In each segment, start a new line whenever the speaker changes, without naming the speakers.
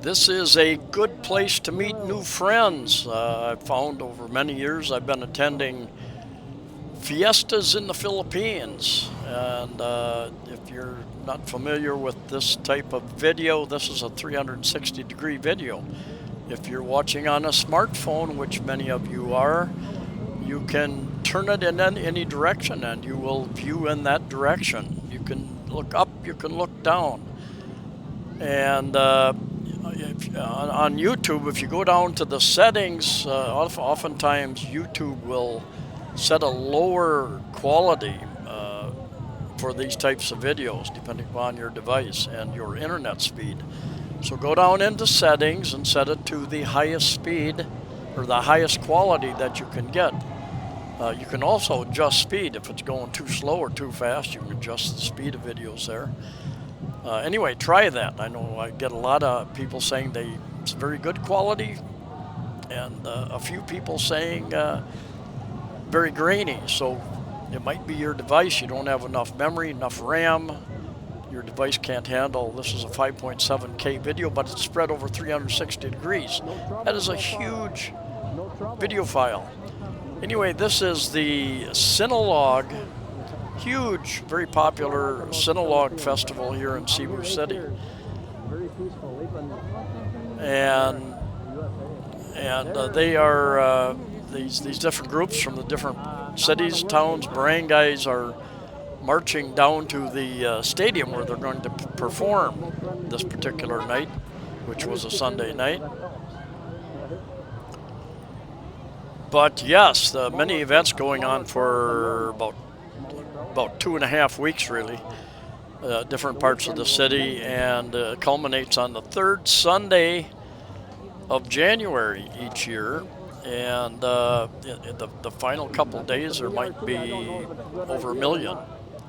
This is a good place to meet new friends. I've found over many years I've been attending fiestas in the Philippines. And if you're not familiar with this type of video, this is a 360-degree video. If you're watching on a smartphone, which many of you are, you can turn it in any direction and you will view in that direction. You can look up, you can look down. And on YouTube, if you go down to the settings, oftentimes YouTube will set a lower quality for these types of videos, depending upon your device and your internet speed. So go down into settings and set it to the highest speed or the highest quality that you can get. You can also adjust speed. If it's going too slow or too fast, you can adjust the speed of videos there. Anyway, try that. I know I get a lot of people saying it's very good quality, and a few people saying very grainy. So it might be your device. You don't have enough memory, enough RAM. Your device can't handle. This is a 5.7K video, but it's spread over 360 degrees. That is a huge video file. Anyway, this is the Sinulog, huge, very popular Sinulog Festival here in Cebu City. And they are these different groups from the different cities, towns, barangays are marching down to the stadium where they're going to perform this particular night, which was a Sunday night. But yes, many events going on for about 2.5 weeks, really, different parts of the city, and culminates on the third Sunday of January each year. And the final couple of days, there might be over 1 million,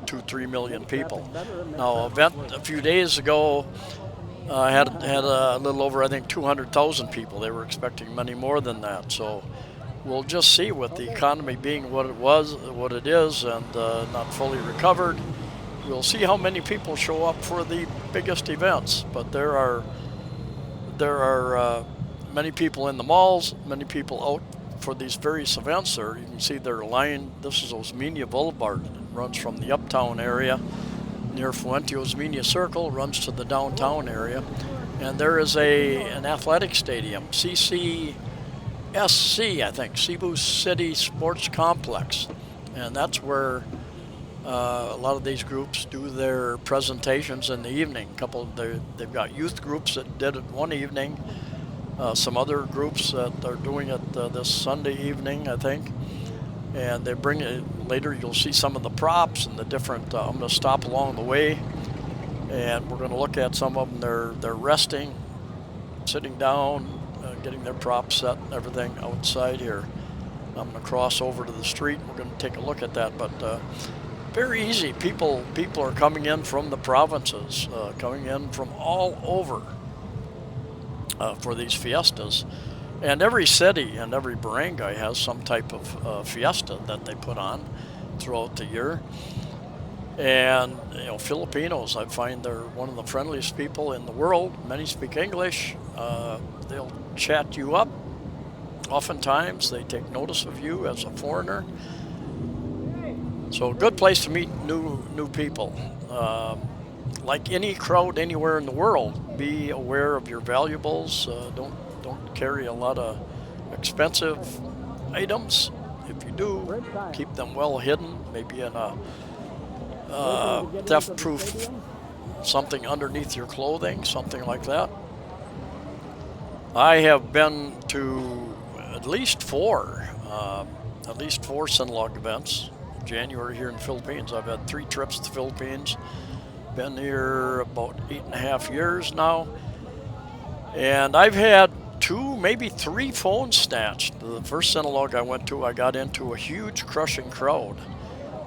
2-3 million people. Now, event a few days ago had a little over, I think, 200,000 people. They were expecting many more than that. So we'll just see, with the economy being what it is, and not fully recovered. We'll see how many people show up for the biggest events. But there are many people in the malls, many people out for these various events. There, you can see they're lined. This is Osmeña Boulevard. It runs from the uptown area near Fuente Osmeña Circle, runs to the downtown area, and there is an athletic stadium, CCSC, I think, Cebu City Sports Complex, and that's where a lot of these groups do their presentations in the evening. They've got youth groups that did it one evening, some other groups that are doing it this Sunday evening, I think, and they bring it later. You'll see some of the props and the different. I'm going to stop along the way, and we're going to look at some of them. They're resting, sitting down, getting their props set and everything outside here. I'm going to cross over to the street. We're going to take a look at that, but very easy. People are coming in from the provinces, coming in from all over for these fiestas. And every city and every barangay has some type of fiesta that they put on throughout the year. And Filipinos, I find they're one of the friendliest people in the world. Many speak English. They'll chat you up. Oftentimes, they take notice of you as a foreigner. So, a good place to meet new people. Like any crowd anywhere in the world, be aware of your valuables. Don't carry a lot of expensive items. If you do, keep them well hidden, maybe in a theft-proof something underneath your clothing, something like that. I have been to at least four Sinulog events. January here in the Philippines. I've had 3 trips to the Philippines. Been here about 8.5 years now, and I've had 2, maybe 3 phones snatched. The first Sinulog I went to, I got into a huge crushing crowd,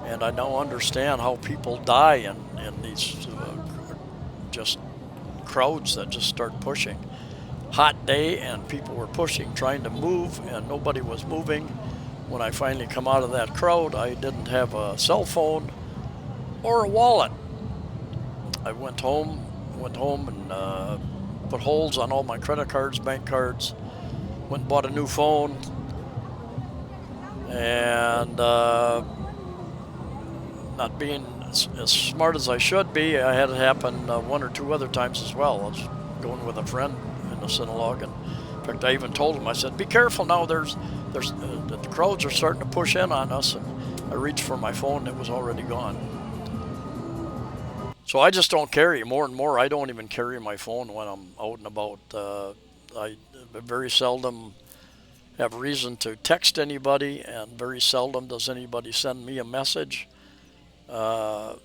and I now understand how people die in these just crowds that just start pushing. Hot day, and people were pushing, trying to move, and nobody was moving. When I finally come out of that crowd, I didn't have a cell phone or a wallet. I went home and put holds on all my credit cards, bank cards, went and bought a new phone, and not being as smart as I should be, I had it happen one or two other times as well. I was going with a friend in the Sinulog, and in fact, I even told him, I said, "Be careful now. There's the crowds are starting to push in on us." And I reached for my phone, and it was already gone. So I just don't carry more and more. I don't even carry my phone when I'm out and about. I very seldom have reason to text anybody, and very seldom does anybody send me a message. Or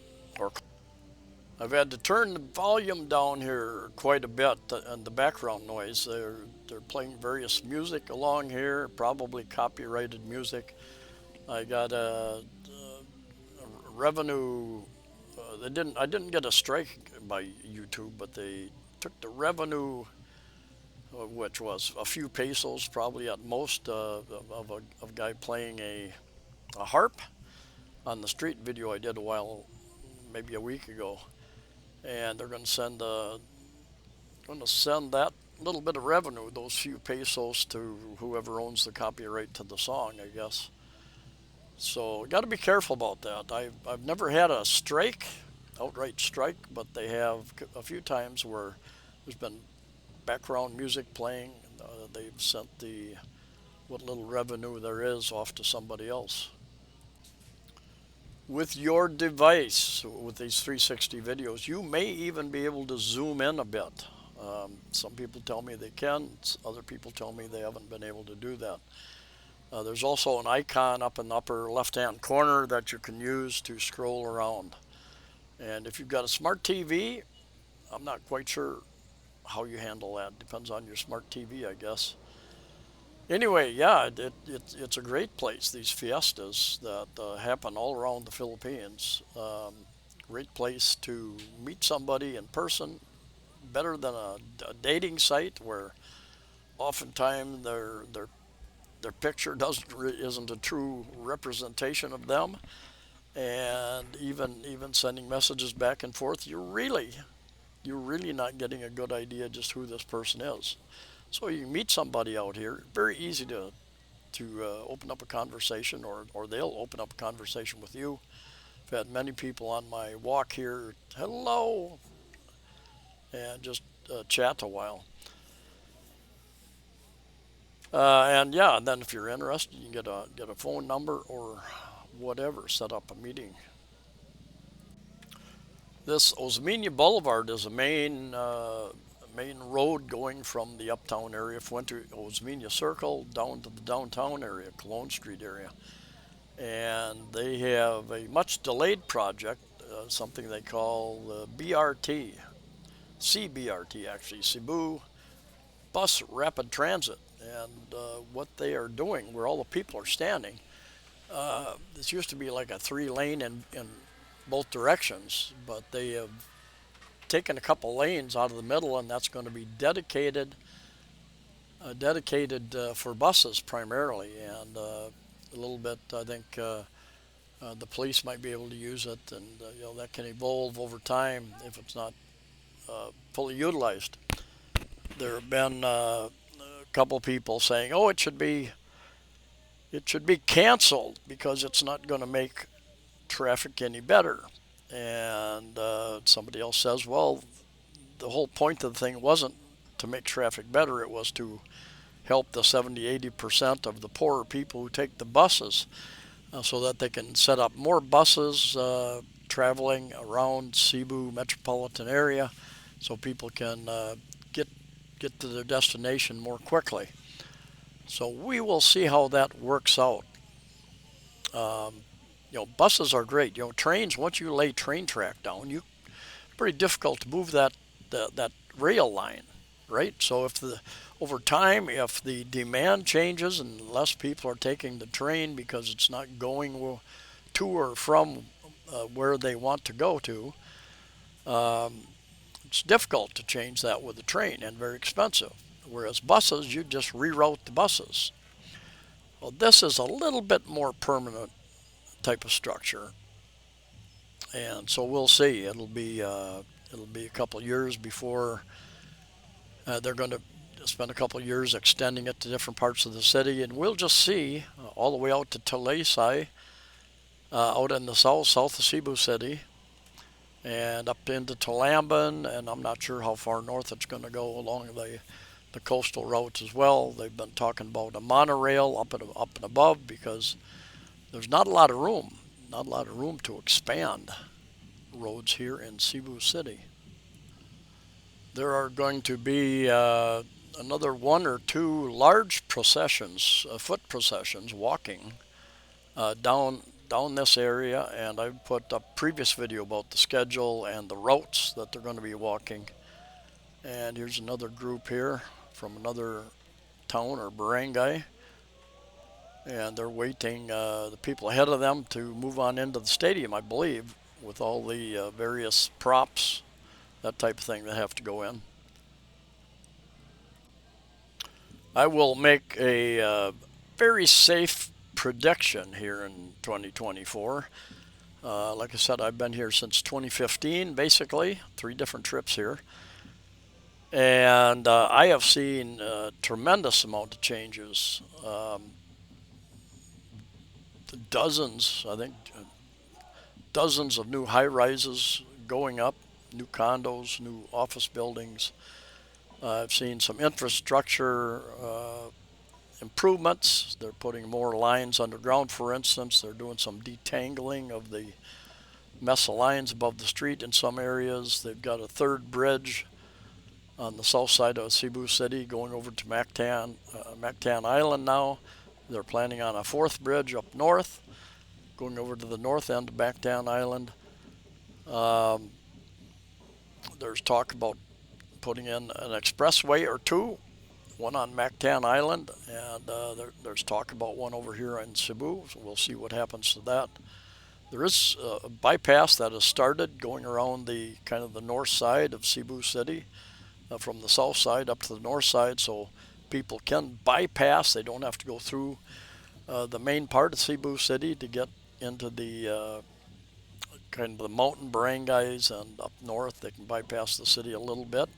I've had to turn the volume down here quite a bit and the background noise. They're playing various music along here, probably copyrighted music. I got a revenue. I didn't get a strike by YouTube, but they took the revenue, which was a few pesos, probably at most, of a guy playing a harp on the street video I did maybe a week ago, and they're going to send that little bit of revenue, those few pesos, to whoever owns the copyright to the song, I guess. So got to be careful about that. I've never had a strike, outright strike, but they have a few times where there's been background music playing. They've sent the what little revenue there is off to somebody else. With your device, with these 360 videos, you may even be able to zoom in a bit. Some people tell me they can, other people tell me they haven't been able to do that. There's also an icon up in the upper left-hand corner that you can use to scroll around. And if you've got a smart TV, I'm not quite sure how you handle that. Depends on your smart TV, I guess. Anyway, yeah, it's a great place, these fiestas that happen all around the Philippines. Great place to meet somebody in person, better than a dating site where oftentimes their picture isn't a true representation of them, and even sending messages back and forth, you're really not getting a good idea just who this person is. So you meet somebody out here, very easy to open up a conversation, or they'll open up a conversation with you. I've had many people on my walk here, hello, and just chat a while. And yeah, and then if you're interested, you can get a phone number or whatever, set up a meeting. This Osmeña Boulevard is a main road going from the uptown area, Fuente Osmeña Circle, down to the downtown area, Cologne Street area. And they have a much delayed project, something they call BRT, CBRT actually, Cebu Bus Rapid Transit. And what they are doing, where all the people are standing, this used to be like a 3 lane in both directions, but they have taken a couple lanes out of the middle, and that's going to be dedicated for buses primarily, and a little bit, I think, the police might be able to use it, and that can evolve over time if it's not fully utilized. There have been a couple people saying, "Oh, it should be canceled because it's not going to make traffic any better." And somebody else says, "Well, the whole point of the thing wasn't to make traffic better; it was to help the 70-80% of the poorer people who take the buses, so that they can set up more buses traveling around Cebu metropolitan area, so people can get get to their destination more quickly." So we will see how that works out. Um, buses are great. Trains. Once you lay train track down, pretty difficult to move that rail line, right? So over time, if the demand changes and less people are taking the train because it's not going to or from where they want to go to, um, it's difficult to change that with a train and very expensive. Whereas buses, you just reroute the buses. Well, this is a little bit more permanent type of structure, and so we'll see. It'll be a couple years before They're going to spend a couple of years extending it to different parts of the city, and we'll just see all the way out to Talisay, out in the south of Cebu City, and up into Talamban, and I'm not sure how far north it's going to go along the coastal routes as well. They've been talking about a monorail up and above because there's not a lot of room, not a lot of room to expand roads here in Cebu City. There are going to be another one or two large processions, foot processions, walking down this area, and I've put up previous video about the schedule and the routes that they're going to be walking. And here's another group here from another town or barangay, and they're waiting the people ahead of them to move on into the stadium, I believe, with all the various props, that type of thing that have to go in. I will make a very safe prediction here in 2024. Like I said, I've been here since 2015, basically, 3 different trips here. And I have seen a tremendous amount of changes. Dozens, I think, dozens of new high rises going up, new condos, new office buildings. I've seen some infrastructure improvements. They're putting more lines underground, for instance. They're doing some detangling of the mess of lines above the street in some areas. They've got a third bridge on the south side of Cebu City going over to Mactan Island now. They're planning on a fourth bridge up north going over to the north end of Mactan Island. Um, there's talk about putting in an expressway or two, one on Mactan Island, and there's talk about one over here in Cebu, so we'll see what happens to that. There is a bypass that has started going around the kind of the north side of Cebu City, from the south side up to the north side, so people can bypass. They don't have to go through the main part of Cebu City to get into the kind of the mountain barangays, and up north they can bypass the city a little bit.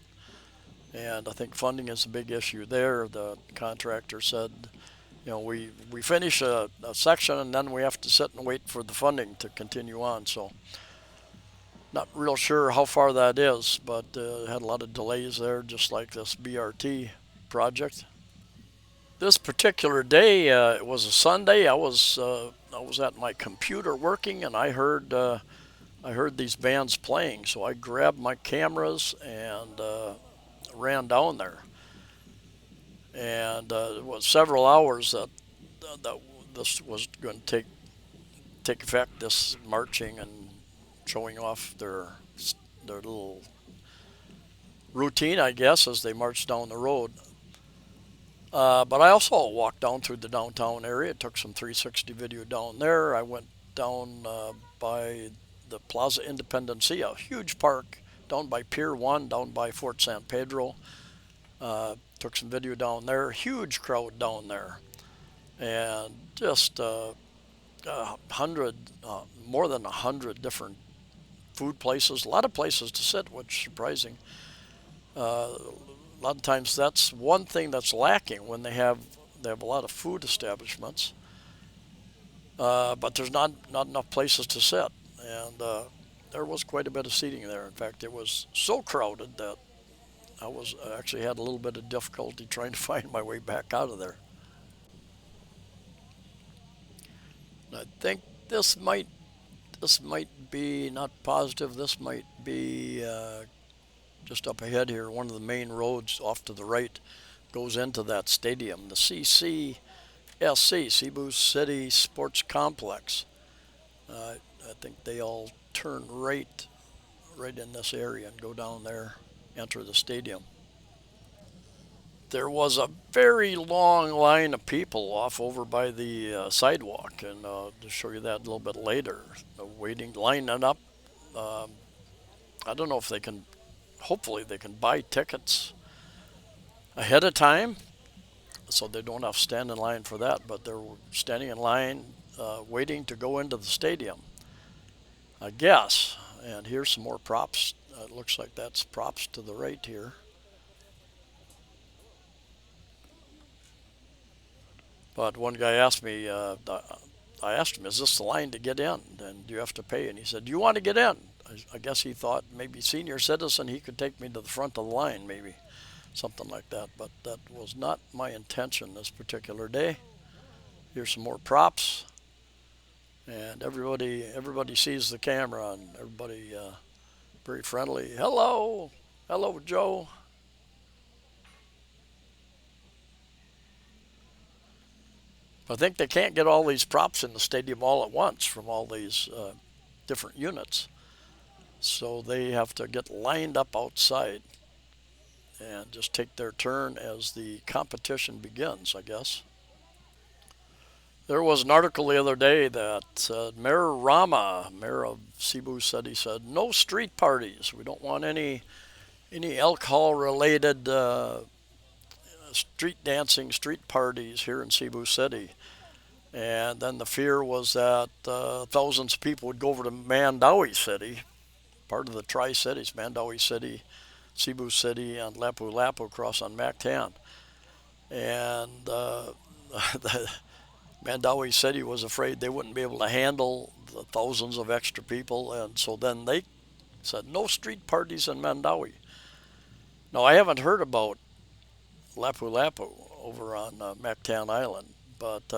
And I think funding is a big issue there. The contractor said, we finish a section and then we have to sit and wait for the funding to continue on. So not real sure how far that is, but had a lot of delays there, just like this BRT project. This particular day, it was a Sunday. I was at my computer working, and I heard these bands playing. So I grabbed my cameras and ran down there. And it was several hours that this was going to take effect. This marching and showing off their little routine, I guess, as they marched down the road. But I also walked down through the downtown area, took some 360 video down there. I went down by the Plaza Independencia, a huge park down by Pier 1, down by Fort San Pedro. Took some video down there, huge crowd down there. And just more than 100 different food places, a lot of places to sit, which is surprising. A lot of times that's one thing that's lacking when they have a lot of food establishments, but there's not enough places to sit, and there was quite a bit of seating there. In fact, it was so crowded that I actually had a little bit of difficulty trying to find my way back out of there. And I think this might be not positive. This might be just up ahead here. One of the main roads off to the right goes into that stadium, the CCSC, Cebu City Sports Complex. I think they all turn right in this area and go down there, enter the stadium. There was a very long line of people off over by the sidewalk, and to show you that a little bit later, waiting, lining up. Um, I don't know if they can. Hopefully, they can buy tickets ahead of time, so they don't have to stand in line for that. But they're standing in line, waiting to go into the stadium, I guess. And here's some more props. It looks like that's props to the right here. But one guy asked me, I asked him, "Is this the line to get in? And do you have to pay?" And he said, "Do you want to get in?" I guess he thought maybe senior citizen, he could take me to the front of the line, maybe something like that. But that was not my intention this particular day. Here's some more props, and everybody sees the camera, and everybody very friendly. Hello, hello, Joe. I think they can't get all these props in the stadium all at once from all these different units. So they have to get lined up outside and just take their turn as the competition begins, I guess. There was an article the other day that said Mayor Rama, mayor of Cebu City, said no street parties. We don't want any alcohol related street dancing, street parties here in Cebu City. And then the fear was that thousands of people would go over to Mandawi City, part of the Tri-Cities, Mandawi City, Cebu City, and Lapu-Lapu across on Mactan. And the Mandawi City was afraid they wouldn't be able to handle the thousands of extra people, and so then they said no street parties in Mandawi. Now I haven't heard about Lapu-Lapu over on Mactan Island, but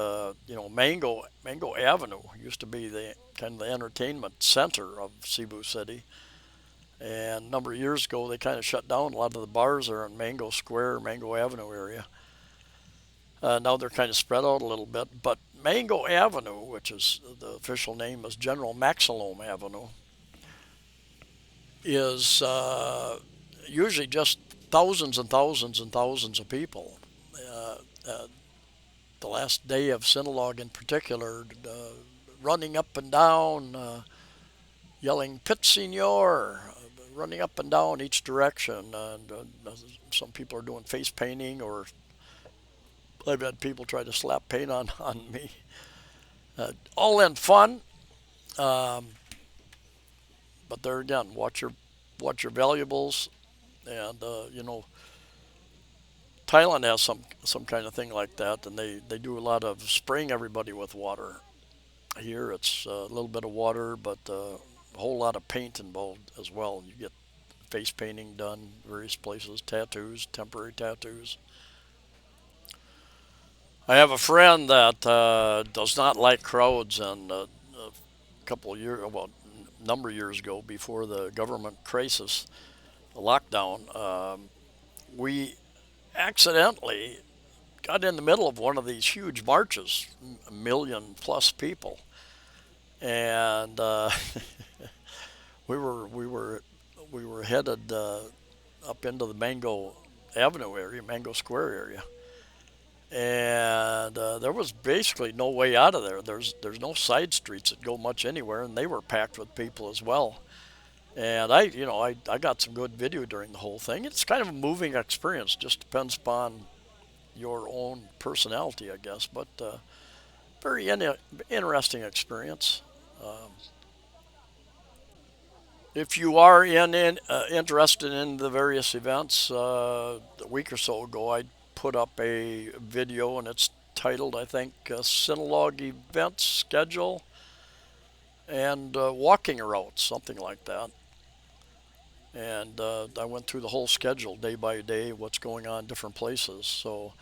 Mango Avenue used to be the kind of the entertainment center of Cebu City. And a number of years ago, they kind of shut down a lot of the bars there in Mango Square, Mango Avenue area. Now they're kind of spread out a little bit. But Mango Avenue, which is the official name is General Maxilome Avenue, is usually just thousands and thousands and thousands of people. Uh, uh, the last day of Sinulog in particular, running up and down, yelling "Pit Senor," running up and down each direction. And some people are doing face painting, or I've had people try to slap paint on me. All in fun, um, but there again, watch your valuables, and Thailand has some kind of thing like that, and they do a lot of spraying everybody with water. Here it's a little bit of water, but a whole lot of paint involved as well. You get face painting done various places, tattoos, temporary tattoos. I have a friend that does not like crowds, and a couple of years, well, a number of years ago, before the government crisis, the lockdown, we accidentally got in the middle of one of these huge marches, a million plus people, and we were we were we were headed up into the Mango Avenue area, Mango Square area, and there was basically no way out of there. There's no side streets that go much anywhere, and they were packed with people as well. And I got some good video during the whole thing. It's kind of a moving experience. Just depends upon your own personality, I guess. But very interesting experience. Um, if you are interested in the various events, a week or so ago, I put up a video, and it's titled, I think, Sinulog Events Schedule and Walking Routes, something like that. And I went through the whole schedule day by day, what's going on in different places. So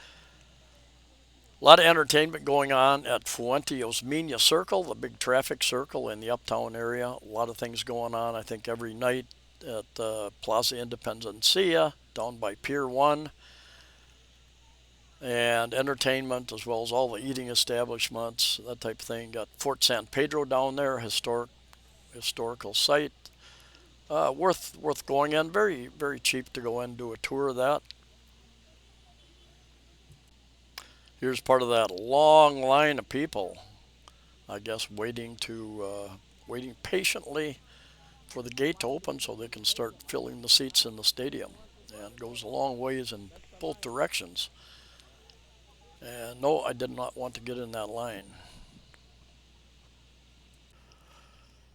a lot of entertainment going on at Fuente Osmeña Circle, the big traffic circle in the uptown area. A lot of things going on, I think, every night at Plaza Independencia down by Pier 1. And entertainment, as well as all the eating establishments, that type of thing. Got Fort San Pedro down there, historical site. Worth going in. Very very cheap to go in and do a tour of that. Here's part of that long line of people, I guess, waiting patiently for the gate to open so they can start filling the seats in the stadium. And it goes a long ways in both directions. And no, I did not want to get in that line.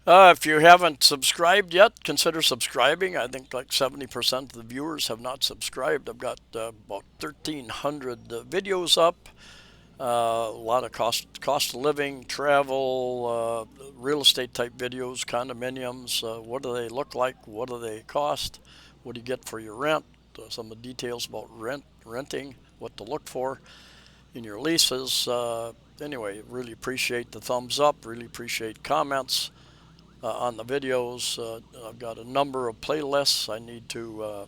If you haven't subscribed yet, consider subscribing. I think like 70% of the viewers have not subscribed. I've got about 1,300 videos up. A lot of cost of living, travel, real estate type videos, condominiums. What do they look like? What do they cost? What do you get for your rent? Some of the details about renting, what to look for in your leases. Anyway, really appreciate the thumbs up. Really appreciate comments on the videos. I've got a number of playlists. I need to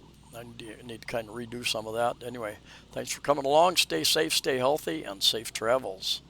kind of redo some of that. Anyway, thanks for coming along. Stay safe, stay healthy, and safe travels.